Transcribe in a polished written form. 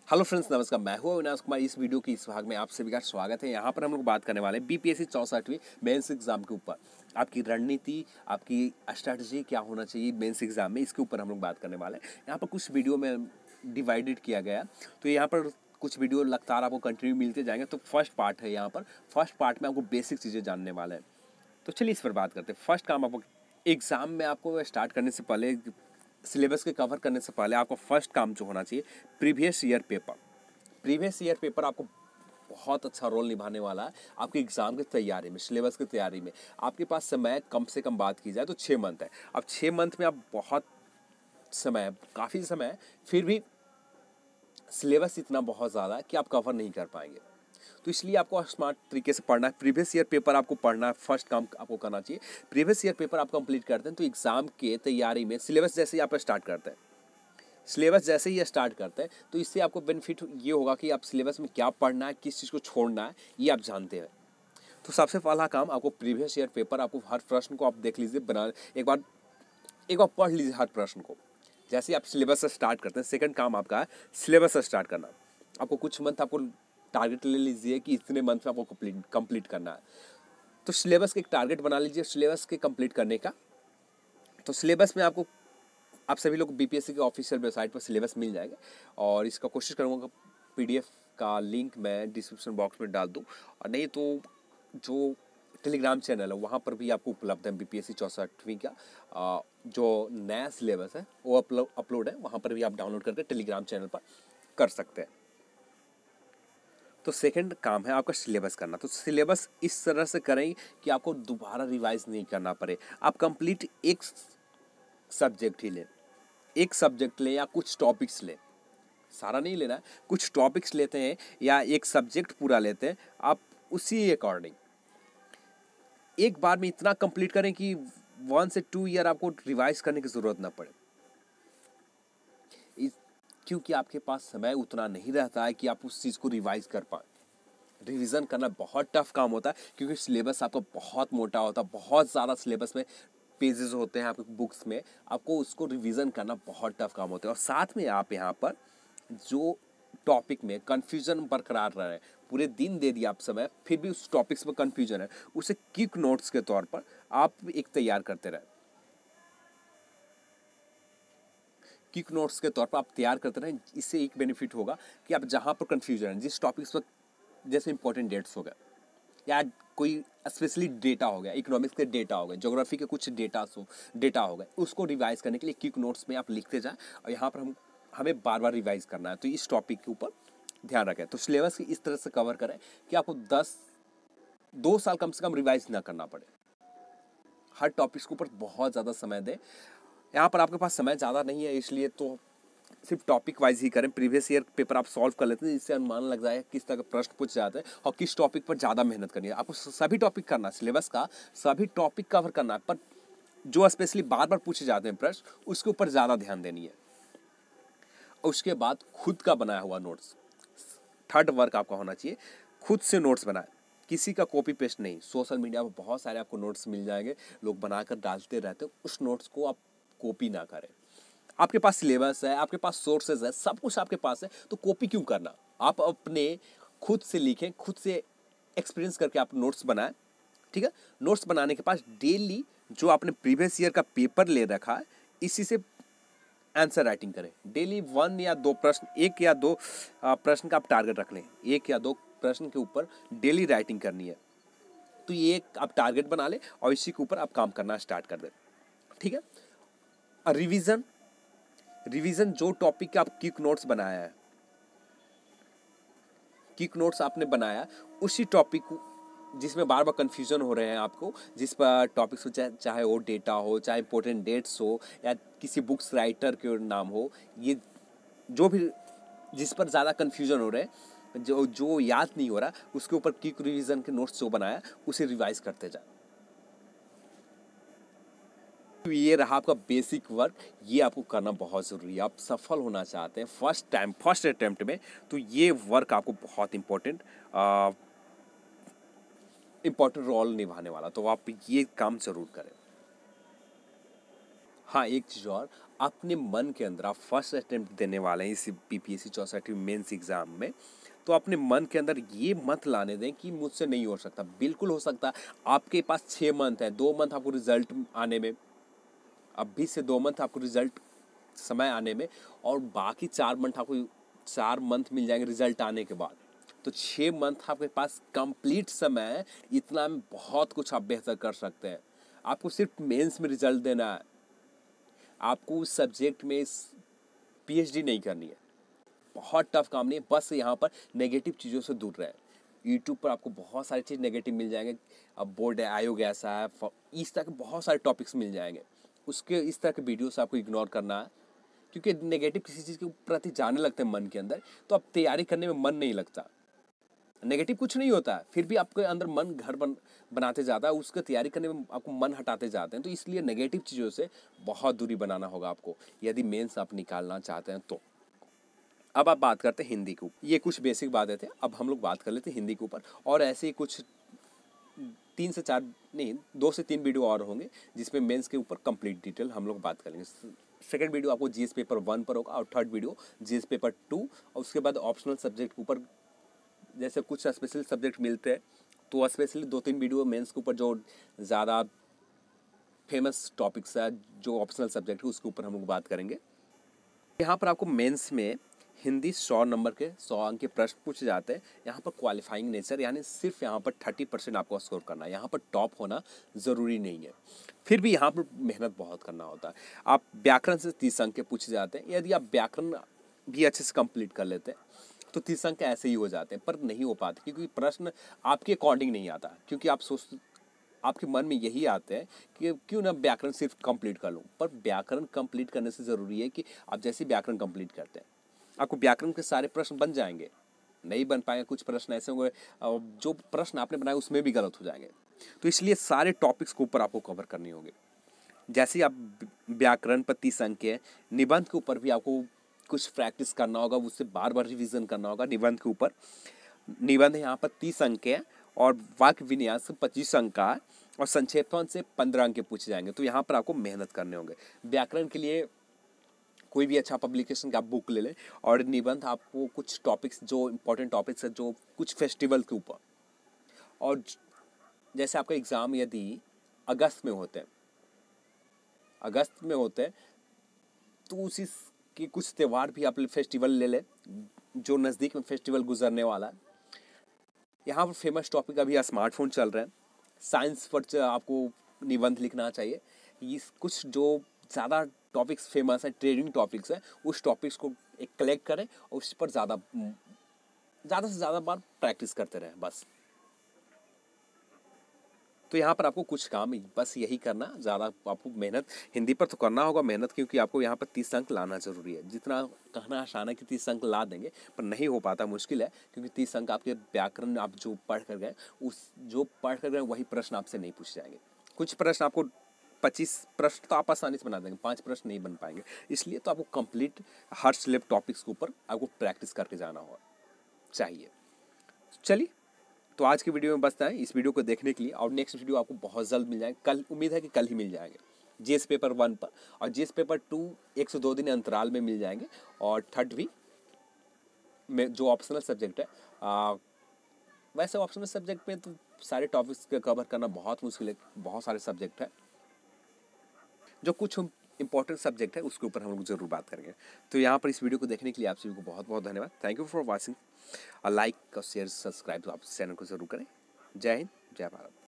Hello friends, नमस्कार। मैं हूं अविनाश कुमार। इस वीडियो की इस भाग में आप सभी का स्वागत है। यहाँ पर हम लोग बात करने वाले हैं बीपीएससी 64वीं मेंस एग्जाम के ऊपर। आपकी रणनीति, आपकी स्ट्रैटेजी क्या होना चाहिए मेंस एग्जाम में, इसके ऊपर हम लोग बात करने वाले हैं। यहाँ पर कुछ वीडियो में डिवाइडेड किया गया, तो यहाँ पर कुछ वीडियो लगातार आपको कंटिन्यू मिलते जाएंगे। तो फर्स्ट पार्ट है, यहाँ पर फर्स्ट पार्ट में आपको बेसिक चीज़ें जानने वाले हैं। तो चलिए इस पर बात करते हैं। फर्स्ट काम, आपको एग्ज़ाम में आपको स्टार्ट करने से पहले, सिलेबस के कवर करने से पहले आपका फर्स्ट काम जो होना चाहिए, previous year paper. Previous year paper आपको बहुत अच्छा रोल निभाने वाला है आपके एग्जाम की तैयारी में, सिलेबस की तैयारी में। आपके पास समय कम से कम बात की जाए तो 6 मंथ है। अब 6 मंथ में आप बहुत समय, काफ़ी समय, फिर भी सिलेबस इतना बहुत ज़्यादा है कि आप कवर नहीं कर पाएंगे। तो इसलिए आपको स्मार्ट तरीके से पढ़ना है। प्रीवियस ईयर पेपर आपको पढ़ना है, फर्स्ट काम आपको करना चाहिए। प्रीवियस ईयर पेपर आप कंप्लीट करते हैं तो एग्जाम के तैयारी में सिलेबस जैसे ही आप स्टार्ट करते हैं, सिलेबस जैसे ही स्टार्ट करते हैं तो इससे आपको बेनिफिट ये होगा कि आप सिलेबस में क्या पढ़ना है, किस चीज़ को छोड़ना है, ये आप जानते हैं। तो सबसे पहला काम, आपको प्रीवियस ईयर पेपर, आपको हर प्रश्न को आप देख लीजिए, बना एक बार पढ़ लीजिए हर प्रश्न को। जैसे आप सिलेबस से स्टार्ट करते हैं, सेकंड काम आपका है सिलेबस से स्टार्ट करना। आपको कुछ मंथ आपको टारगेट ले लीजिए कि इतने मंथ में आपको कंप्लीट करना है। तो सिलेबस का एक टारगेट बना लीजिए सिलेबस के कंप्लीट करने का। तो सिलेबस में आपको, आप सभी लोग बीपीएससी के ऑफिशियल वेबसाइट पर सिलेबस मिल जाएगा, और इसका कोशिश करूँगा पीडीएफ का लिंक मैं डिस्क्रिप्शन बॉक्स में डाल दूँ, और नहीं तो जो टेलीग्राम चैनल है वहाँ पर भी आपको उपलब्ध है बीपीएससी 64वीं का जो नया सिलेबस है वो अपलोड है, वहाँ पर भी आप डाउनलोड करके टेलीग्राम चैनल पर कर सकते हैं। तो सेकंड काम है आपका सिलेबस करना। तो सिलेबस इस तरह से करें कि आपको दोबारा रिवाइज नहीं करना पड़े। आप कंप्लीट एक सब्जेक्ट ही लें, एक सब्जेक्ट लें या कुछ टॉपिक्स लें, सारा नहीं लेना है, कुछ टॉपिक्स लेते हैं या एक सब्जेक्ट पूरा लेते हैं। आप उसी अकॉर्डिंग एक बार में इतना कंप्लीट करें कि 1 से 2 ईयर आपको रिवाइज करने की ज़रूरत ना पड़े। क्योंकि आपके पास समय उतना नहीं रहता है कि आप उस चीज़ को रिवाइज कर पाए। रिवीजन करना बहुत टफ काम होता है, क्योंकि सिलेबस आपका बहुत मोटा होता है, बहुत ज़्यादा सिलेबस में पेजेस होते हैं आपके बुक्स में। आपको उसको रिवीजन करना बहुत टफ काम होता है। और साथ में आप यहाँ पर जो टॉपिक में कन्फ्यूजन बरकरार रहा है, पूरे दिन दे दिया आप समय, फिर भी उस टॉपिक्स में कन्फ्यूजन है, उसे क्विक नोट्स के तौर पर आप एक तैयार करते रहे। क्विक नोट्स के तौर पर आप तैयार करते रहें। इससे एक बेनिफिट होगा कि आप जहाँ पर कन्फ्यूजन है, जिस टॉपिक्स पर, जैसे इंपॉर्टेंट डेट्स हो गए, या कोई स्पेशली डेटा हो गया, इकोनॉमिक्स के डेटा हो गए, ज्योग्राफी के कुछ डेटा हो गए, उसको रिवाइज करने के लिए क्विक नोट्स में आप लिखते जाएं। और यहाँ पर हमें बार बार रिवाइज करना है, तो इस टॉपिक के ऊपर ध्यान रखें। तो सिलेबस की इस तरह से कवर करें कि आपको 2 साल कम से कम रिवाइज ना करना पड़े। हर टॉपिक्स के ऊपर बहुत ज़्यादा समय दें। यहाँ पर आपके पास समय ज़्यादा नहीं है, इसलिए तो सिर्फ टॉपिक वाइज ही करें। प्रीवियस ईयर पेपर आप सॉल्व कर लेते हैं, इससे अनुमान लग जाए किस तरह के प्रश्न पूछ जाते हैं और किस टॉपिक पर ज़्यादा मेहनत करनी है। आपको सभी टॉपिक करना है, सिलेबस का सभी टॉपिक कवर करना है, पर जो स्पेशली बार बार पूछे जाते हैं प्रश्न, उसके ऊपर ज़्यादा ध्यान देनी है। और उसके बाद खुद का बनाया हुआ नोट्स, थर्ड वर्क आपका होना चाहिए, खुद से नोट्स बनाए, किसी का कॉपी पेस्ट नहीं। सोशल मीडिया पर बहुत सारे आपको नोट्स मिल जाएंगे, लोग बनाकर डालते रहते हैं, उस नोट्स को आप कॉपी ना करें। आपके पास सिलेबस है, आपके पास सोर्सेज है, सब कुछ आपके पास है, तो कॉपी क्यों करना। आप अपने खुद से लिखें, खुद से एक्सपीरियंस करके आप नोट्स बनाएं। ठीक है, नोट्स बनाने के पास डेली जो आपने प्रीवियस ईयर का पेपर ले रखा है, इसी से आंसर राइटिंग करें। डेली 1 या 2 प्रश्न, 1 या 2 प्रश्न का आप टारगेट रख लें, 1 या 2 प्रश्न के ऊपर डेली राइटिंग करनी है। तो ये एक आप टारगेट बना लें और इसी के ऊपर आप काम करना स्टार्ट कर दें। ठीक है, और रिवीजन जो टॉपिक के आप क्विक नोट्स बनाया है, क्विक नोट्स आपने बनाया, उसी टॉपिक जिसमें बार बार कन्फ्यूजन हो रहे हैं आपको, जिस पर टॉपिक्स हो, चाहे वो डेटा हो, चाहे इंपॉर्टेंट डेट्स हो, या किसी बुक्स राइटर के नाम हो, ये जो भी जिस पर ज़्यादा कन्फ्यूजन हो रहे हैं, जो याद नहीं हो रहा, उसके ऊपर क्विक रिवीजन के नोट्स जो बनाया उसे रिवाइज करते जाए। तो ये रहा आपका बेसिक वर्क, ये आपको करना बहुत ज़रूरी है। आप सफल होना चाहते हैं फर्स्ट अटेम्प्ट में, तो ये वर्क आपको बहुत इंपॉर्टेंट रोल निभाने वाला, तो आप ये काम ज़रूर करें। हाँ, एक चीज़ और, अपने मन के अंदर, आप फर्स्ट अटेम्प्ट देने वाले हैं इस बीपीएससी 64वीं मेंस एग्ज़ाम में, तो अपने मन के अंदर ये मत लाने दें कि मुझसे नहीं हो सकता। बिल्कुल हो सकता है। आपके पास 6 मंथ है, 2 मंथ आपको रिजल्ट आने में, अभी से 2 मंथ आपको रिजल्ट समय आने में, और बाकी 4 मंथ मिल जाएंगे रिजल्ट आने के बाद। तो 6 मंथ आपके पास कंप्लीट समय है। इतना में बहुत कुछ आप बेहतर कर सकते हैं। आपको सिर्फ मेंस में रिजल्ट देना है, आपको उस सब्जेक्ट में पीएचडी नहीं करनी है। बहुत टफ काम नहीं है, बस यहाँ पर नेगेटिव चीज़ों से दूर रहे। यूट्यूब पर आपको बहुत सारी चीज़ नेगेटिव मिल जाएंगे। अब बोर्ड आयोग ऐसा है, इस तरह के बहुत सारे टॉपिक्स मिल जाएंगे। उसके इस तरह के वीडियो से आपको इग्नोर करना है, क्योंकि नेगेटिव किसी चीज़ के प्रति जाने लगते हैं मन के अंदर, तो अब तैयारी करने में मन नहीं लगता। नेगेटिव कुछ नहीं होता है, फिर भी आपके अंदर मन घर बनाते जाता है, उसका तैयारी करने में आपको मन हटाते जाते हैं। तो इसलिए नेगेटिव चीज़ों से बहुत दूरी बनाना होगा आपको, यदि मेंस आप निकालना चाहते हैं तो। अब आप बात करते हैं हिंदी के ऊपर। ये कुछ बेसिक बातें थे, अब हम लोग बात कर लेते हैं हिंदी के ऊपर। और ऐसे ही कुछ 3 से 4 नहीं 2 से 3 वीडियो और होंगे जिसमें मेंस के ऊपर कंप्लीट डिटेल हम लोग बात करेंगे। सेकंड वीडियो आपको जीएस पेपर 1 पर होगा, और थर्ड वीडियो जीएस पेपर 2, और उसके बाद ऑप्शनल सब्जेक्ट के ऊपर जैसे कुछ स्पेशल सब्जेक्ट मिलते हैं, तो स्पेशली 2-3 वीडियो मेंस के ऊपर जो ज़्यादा फेमस टॉपिक्स है, जो ऑप्शनल सब्जेक्ट है, उसके ऊपर हम लोग बात करेंगे। यहाँ पर आपको मेंस में हिंदी 100 नंबर के 100 अंक के प्रश्न पूछे जाते हैं। यहाँ पर क्वालिफाइंग नेचर, यानी सिर्फ यहाँ पर 30% आपको स्कोर करना है। यहाँ पर टॉप होना ज़रूरी नहीं है, फिर भी यहाँ पर मेहनत बहुत करना होता है। आप व्याकरण से 30 अंक के पूछे जाते हैं। यदि आप व्याकरण भी अच्छे से कंप्लीट कर लेते हैं तो 30 अंक ऐसे ही हो जाते हैं, पर नहीं हो पाते क्योंकि प्रश्न आपके अकॉर्डिंग नहीं आता। क्योंकि आपके मन में यही आते हैं कि क्यों ना व्याकरण सिर्फ कंप्लीट कर लूँ, पर व्याकरण कंप्लीट करने से ज़रूरी है कि आप जैसे व्याकरण कंप्लीट करते हैं आपको व्याकरण के सारे प्रश्न बन जाएंगे। नहीं बन पाएंगे, कुछ प्रश्न ऐसे होंगे जो प्रश्न आपने बनाए उसमें भी गलत हो जाएंगे। तो इसलिए सारे टॉपिक्स के ऊपर आपको कवर करनी होगी। जैसे आप व्याकरण पर 30 अंक है, निबंध के ऊपर भी आपको कुछ प्रैक्टिस करना होगा, उससे बार बार रिवीजन करना होगा निबंध के ऊपर। निबंध यहाँ पर 30 अंक है, और वाक्य विन्यास 25 अंक का है, और संक्षेपण से 15 अंक के पूछे जाएंगे। तो यहाँ पर आपको मेहनत करने होंगे। व्याकरण के लिए कोई भी अच्छा पब्लिकेशन का आप बुक ले लें, और निबंध आपको कुछ टॉपिक्स जो इम्पोर्टेंट टॉपिक्स है, जो कुछ फेस्टिवल के ऊपर, और जैसे आपका एग्ज़ाम यदि अगस्त में होते हैं तो उसी के कुछ त्यौहार भी आप फेस्टिवल ले लें जो नज़दीक में फेस्टिवल गुजरने वाला है। यहाँ पर फेमस टॉपिक अभी स्मार्टफोन चल रहे हैं। साइंस पर आपको निबंध लिखना चाहिए। इस कुछ जो ज़्यादा टॉपिक्स फेमस है, ट्रेडिंग टॉपिक्स है, उस टॉपिक्स को एक कलेक्ट करें और उस पर ज़्यादा से ज़्यादा बार प्रैक्टिस करते रहें बस। तो यहाँ पर आपको कुछ काम बस यही करना, ज़्यादा आपको मेहनत हिंदी पर तो करना होगा मेहनत, क्योंकि आपको यहाँ पर 30 अंक लाना ज़रूरी है। जितना कहना आसान है कि 30 अंक ला देंगे, पर नहीं हो पाता, मुश्किल है, क्योंकि 30 अंक आपके व्याकरण आप जो पढ़ कर गए वही प्रश्न आपसे नहीं पूछे जाएंगे। कुछ प्रश्न आपको 25 प्रश्न तो आप आसानी से बना देंगे, 5 प्रश्न नहीं बन पाएंगे। इसलिए तो आपको कंप्लीट हर स्लेब टॉपिक्स के ऊपर आपको प्रैक्टिस करके जाना होगा चाहिए। चलिए, तो आज की वीडियो में बस है। इस वीडियो को देखने के लिए, और नेक्स्ट वीडियो आपको बहुत जल्द मिल जाएगा। कल उम्मीद है कि कल ही मिल जाएंगे जीएस पेपर 1 पर, और जीएस पेपर 2 102 दिन अंतराल में मिल जाएंगे। और थर्ड वीक में जो ऑप्शनल सब्जेक्ट है, वैसे ऑप्शनल सब्जेक्ट में तो सारे टॉपिक्स का कवर करना बहुत मुश्किल है, बहुत सारे सब्जेक्ट है। जो कुछ इंपॉर्टेंट सब्जेक्ट है उसके ऊपर हम लोग जरूर बात करेंगे। तो यहाँ पर इस वीडियो को देखने के लिए आप सभी को बहुत बहुत धन्यवाद। Thank you for watching. Like और शेयर सब्सक्राइब आप चैनल को जरूर करें। जय हिंद, जय भारत।